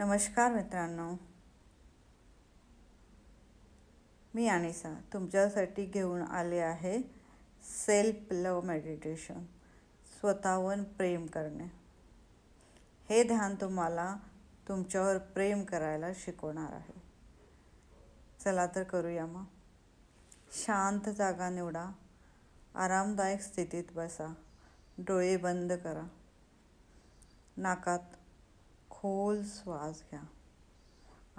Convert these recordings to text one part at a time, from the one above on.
नमस्कार मित्रांनो, मी अनिसा तुमच्यासाठी घेऊन आले आहे सेल्फ लव मेडिटेशन, स्वतःवर प्रेम करणे। हे ध्यान तुम्हाला तुमच्यावर प्रेम करायला शिकवणार आहे। चला तर करूया मग। शांत जागा निवडा, आरामदायक स्थितीत बसा, डोळे बंद करा, नाकात खोल श्वास घ्या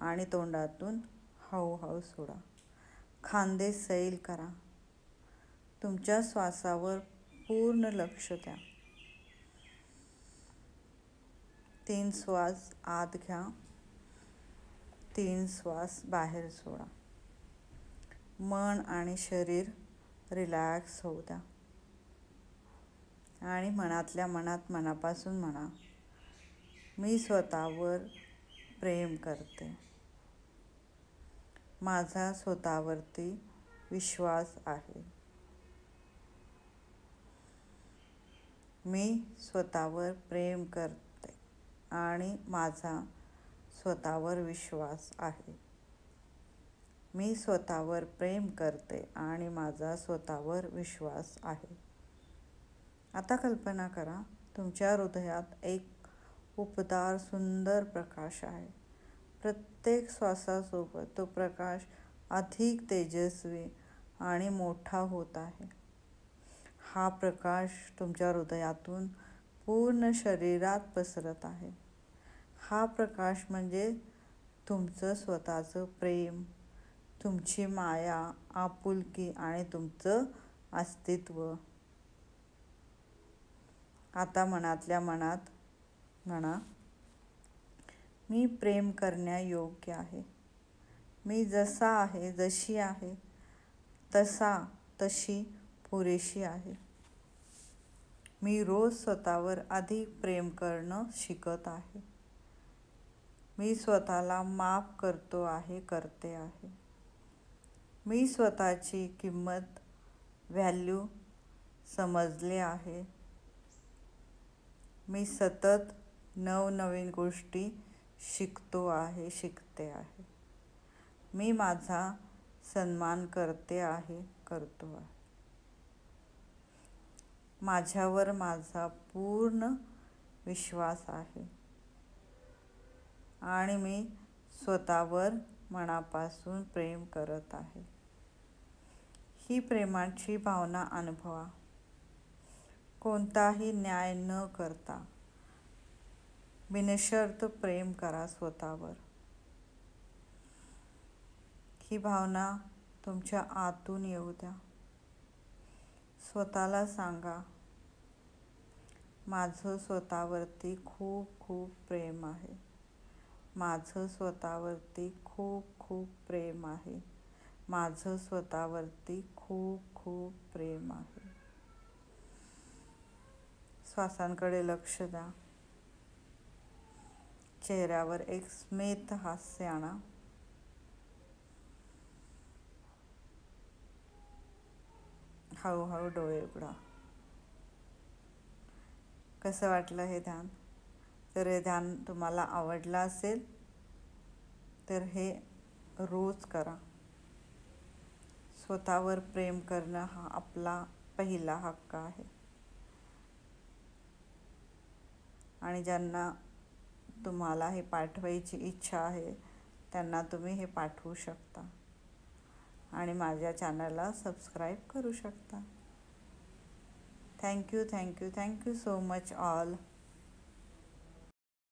आणि तोंडातून हळूहळू सोडा। खांदे सैल करा, तुमच्या श्वासावर पूर्ण लक्ष द्या। 3 श्वास आत घ्या, 3 श्वास बाहेर सोडा। मन आणि शरीर रिलॅक्स होऊ द्या आणि मनातल्या मनात मनापासून म्हणा, मी स्वतःवर प्रेम करते। माझा स्वतःवरती विश्वास आहे। मी स्वतःवर प्रेम करते आणि माझा स्वतःवर विश्वास आहे। मी स्वतःवर प्रेम करते आणि माझा स्वतःवर विश्वास आहे। आता कल्पना करा, तुमच्या हृदयात एक उपदार सुंदर प्रकाश आहे। प्रत्येक श्वासासोबत तो प्रकाश अधिक तेजस्वी आणि मोठा होत आहे। हा प्रकाश तुमच्या हृदयातून पूर्ण शरीरात पसरत आहे। हा प्रकाश म्हणजे तुमचं स्वतःचं प्रेम, तुमची माया, आपुलकी आणि तुमचं अस्तित्व। आता मनातल्या मनात म्हणा, मी प्रेम करण्यायोग्य आहे। मी जसा आहे, जशी आहे, तशी पुरेशी आहे। मी रोज स्वतःवर अधिक प्रेम करणं शिकत आहे। मी स्वतःला माफ करते आहे। मी स्वतःची किंमत, व्हॅल्यू समजले आहे। मी सतत नवनवीन गोष्टी शिकते आहे। मी माझा सन्मान करतो आहे। माझ्यावर माझा पूर्ण विश्वास आहे आणि मी स्वतःवर मनापासून प्रेम करत आहे। ही प्रेमाची भावना अनुभवा, कोणताही न्याय न करता बिनशर्त प्रेम करा स्वतःवर। ही भावना तुमच्या आतून येऊ द्या। स्वतःला सांगा, माझं स्वतःवरती खूप खूप प्रेम आहे। माझं स्वतःवरती खूप खूप प्रेम आहे। माझं स्वतःवरती खूप खूप प्रेम आहे। श्वासांकडे लक्ष द्या। चेहऱ्यावर एक स्मित हास्य आणा। हळूहळू डोळे उघडा। कसं वाटलं हे ध्यान? जर हे ध्यान तुम्हाला आवडलं असेल तर हे रोज करा। स्वतःवर प्रेम करणं हा आपला पहिला हक्क आहे आणि ज्यांना तुम्हाला हे पाठवायची इच्छा आहे त्यांना तुम्ही हे पाठवू शकता आणि माझ्या चॅनलला सबस्क्राईब करू शकता। Thank you so much all.